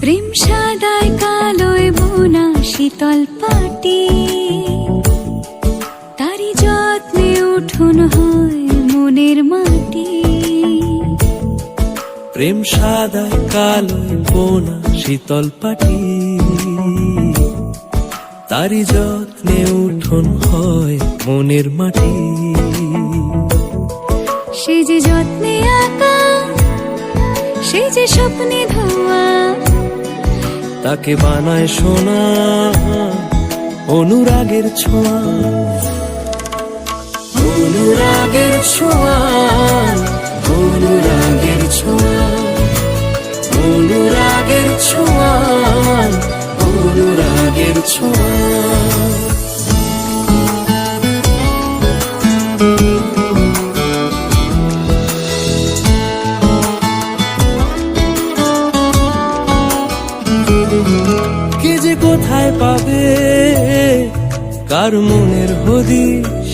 প্রেম সাদায় কালোয় বোনা শীতল পাটি, তারি যত্নে উঠোন হয় মনের মাটি। প্রেম সাদায় কালোয় বোনা শীতল পাটি, তারি যত্নে উঠোন হয় মনের মাটি। সে যে যত্নে আঁকা, সে যে স্বপ্নে ধোয়া, তাকে বানায় সোনা অনুরাগের ছোঁয়া। অনুরাগের ছোঁয়া, অনুরাগের ছোঁয়া, অনুরাগের ছোঁয়া, অনুরাগের ছোঁয়া। কে যে কোথায় পাবে কার মনের হদিশ,